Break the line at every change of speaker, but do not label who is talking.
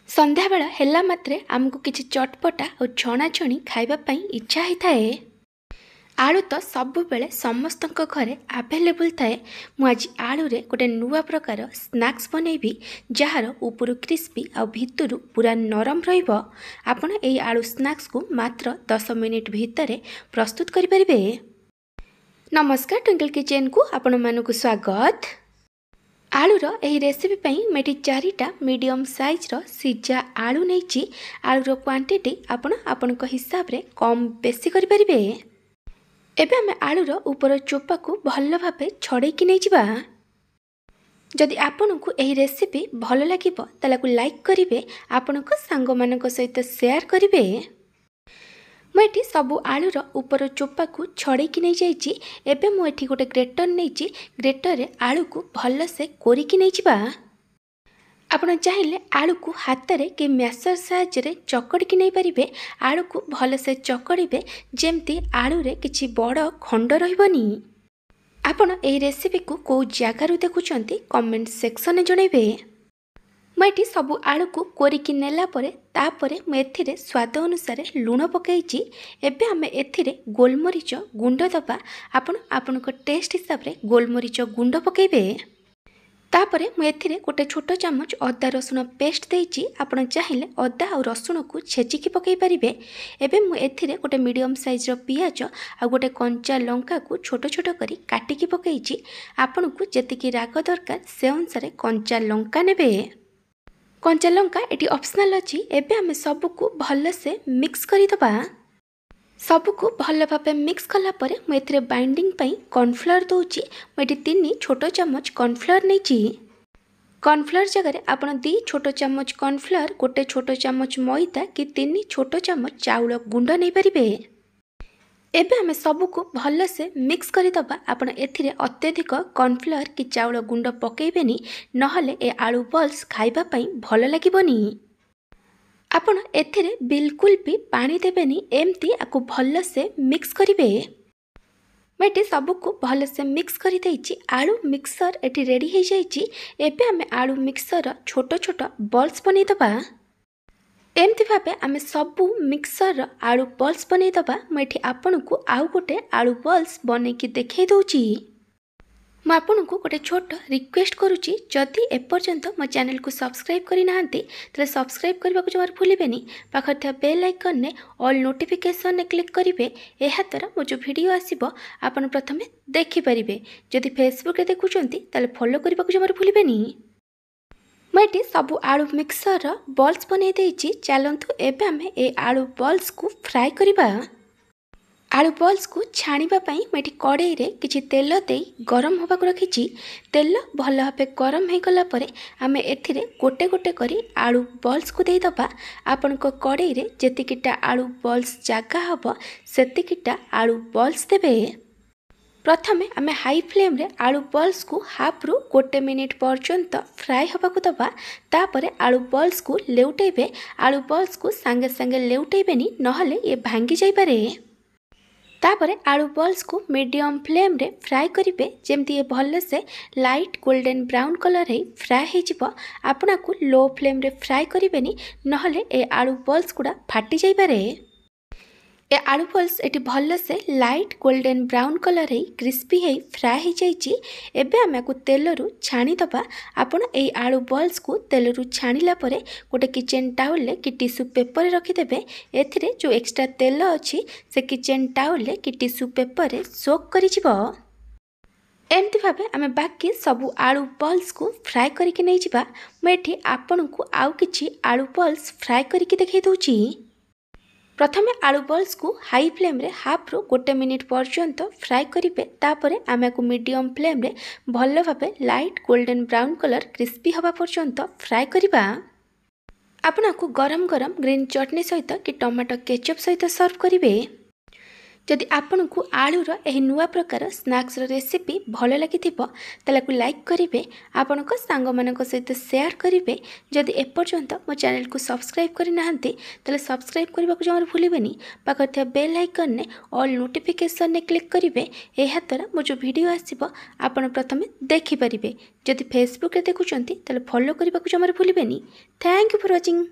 संध्या बेला हेला मात्रे आमको किछि चटपटा और छणाछणी खाइबा पई इच्छा होता है। आलू तो सबु बेले समस्तक घरे आवेलेबल थाए। मु आज आलू रे गोटे नुआ प्रकार स्नैक्स बनैबी जार उपरु क्रिस्पी आ भितरु पूरा नरम रहिबो। आपण एई आलू स्नैक्स को मात्र 10 मिनिट भितरे प्रस्तुत करि परिबे। नमस्कार ट्विंकल किचन को आपण मानकु स्वागत। आलूर यही रेसिपी पई मेटी 4टा मीडियम साइज रो सिजा आलू नैची। आलूर क्वांटिटी आपण आपनक हिसाब रे कम बेसी करि परिबे। एबे हमें आलूर ऊपर चोपा को भल भाबे छड़े कि नै जिबा। जदि आपनकु एही रेसिपी भल लागिबो तालाकु लाइक करिवे, आपनक सांग मानक सहित शेयर करिवे। मुझे सबू आलूर ऊपर चोपा को छड़े कि नहीं जाइए। एबे मु एठी गोटे ग्रेटर नहीं, ग्रेटर रे आलू को भल से कोरिकी नहीं जिबा। आपण चाहिए आलू को हाथ रे कि मैसर साहाय्य चकड़ी की नहीं पारिबे। आलू को भल से चकड़ीबे जेमती आलू रे किछि बड़ खंड रहिबनी। आपण एही रेसिपी को को जगारु देखुचंती कमेंट सेक्शन में जणैबे। मुझे सबू आलू को कोरिकी नेला परे तापरे मु एथिरे स्वाद अनुसार लुण पकाइछि। एबे आमे एथिरे गोलमरीच गुंड दबा। आपण आपनक टेस्ट हिसाब रे गोलमरीच गुंड पकाइबे। तापरे मु एथिरे गोटे छोट चामच अदा रसुण पेस्ट देइछि। आपण चाहिए अदा और रसुण को छेचिकी पकाई परिबे। एबे मु एथिरे गोटे मीडियम साइज रो पियाज आ गोटे कंचा लंका को छोट छोट करी काटिकी पकाइछि। आपनकु जेतिकी राग दरकार से अनुसार कंचा लंका नेबे। कंचा लंका एटी ऑप्शनल अछि। एबे हमें सबको भल से मिक्स करिदबा। सबको भल भाबे मिक्स कला परे मु एथिरे बाइंडिंग पई कॉर्नफ्लोर दोउची। मु एटी 3 छोट चम्मच कॉर्नफ्लोर नैची। कॉर्नफ्लोर जगह आपण 2 छोट चम्मच कॉर्नफ्लोर, गोटे छोट चम्मच मैदा कि 3 छोट चम्मच चाउल गुंड नै परिबे। एबे हमें सबको भल से मिक्स करिदबा। आपण एथिरे अत्यधिक कॉर्नफ्लोर कि चाउल गुंड पकेइबेनी, नहले ए आलू बॉल्स खाइबा पई भल लागिबोनी। आपण एथिरे बिल्कुल भी पानी देबेनी, एमती आकु भल से मिक्स करिवे। मेटी सबको भल से मिक्स करि दैछि। आलू मिक्सर एठी रेडी हो जाइछि। एबे हमें आलू मिक्सर छोट छोट बॉल्स बनै दबा। एमती भाबे आमे सबू मिक्सर आलू बॉल्स बनै दबा। मुझे आपन को आउ गोटे आलू बॉल्स बनै कि देखै दउछि। मु आपन को गोटे छोट रिक्वेस्ट करूची, जदि एपर्यंत मो चैनल को सब्सक्राइब करि नाहंती तले सब्सक्राइब करबा को जमार भूलिबेनी। पाखर था बेल आइकन ने ऑल नोटिफिकेशन ने क्लिक करिवे। एहा द्वारा मो जो वीडियो आसीबो आपन प्रथमे देखि परिबे। जदि फेसबुक रे देखुचंती तले फॉलो करबा को जमार भूलिबेनी। मुझे सबू आलू मिक्सर बॉल्स बनै देइछि। चलंतु एबे हमें ए आलू बॉल्स को फ्राई करिबा। आलू बॉल्स को छाणिबा पई मेठी कड़ाई रे किछि तेल देई गरम होबा को रखिछि। तेल भल भाबे गरम हे गला परे आमे एथिरे गोटे गोटे करी आलू बॉल्स को देई दबा। आपनको कड़ाई रे जेतिकिटा आलू बॉल्स जागा हबो सेतिकिटा आलू बॉल्स देबे। प्रथमे आमे हाई फ्लेम रे आलू बॉल्स को हाफ रु गोटे मिनिट पर्यंत फ्राई होबा को दबा। तापरे आलू बॉल्स को लेउटेबे। आलू बॉल्स को संगे संगे लेउटेबेनी, नहले ये भांगी जाई पारे। तापरे आलू बॉल्स को मीडियम फ्लेम रे फ्राई करिवे जेमती ये भल से लाइट गोल्डन ब्राउन कलर हे फ्राई हे जिवो। आपना को लो फ्लेम रे फ्राई करिवेनी, नहले ए आलू बॉल्स गुडा फाटी जाई पारे। ए आलू बॉल्स एटी भल से लाइट गोल्डन ब्राउन कलर है क्रिस्पी है फ्राई हो जाइए। एबे आमे को तेलरू छाणी दबा। आपण ए आलू बॉल्स को तेलरू छाणिला परे गोटे किचन टाउल कि टिश्यू पेपर रखिदेबे। एथिरे जो एक्स्ट्रा तेल अच्छी से किचन टाउल कि टिश्यू पेपर सोक करि जिवो। एमती भाबे आमे बाकी सबू आलू बॉल्स को फ्राई करिके नै जिबा। मु एठी आपण को आउ किछि आलू बॉल्स फ्राई करिके देखै दउछि। प्रथमे आलू बॉल्स को हाई फ्लेम रे हाफ रु गोटे मिनिट पर्यंत फ्राई करिवे। तापरे आमे को मीडियम फ्लेम रे भल भाबे light golden brown colour crispy हवा पर्यंत फ्राई करिबा। आपना को गरम गरम ग्रीन चटनी सहित कि टमाटो केचप सहित सर्व करिवे। जदि आपंक आलूर यह नुआ प्रकार स्नैक्सर रेसिपी भल लगी ताकू लाइक करेंगे, आपण सांग सहित शेयर करेंगे। जदि एपर्यंत मो चैनल को सब्सक्राइब करना ताले सब्सक्राइब करने को जमार भूलें। पाखे बेल आइकन ने ऑल नोटिफिकेशन ने क्लिक करेंगे। यह द्वारा मो जो वीडियो आसो आपण प्रथमे देखिपारे। जदि फेसबुक देखुं ताले फॉलो करने को जमार भूलें। Thank you for watching.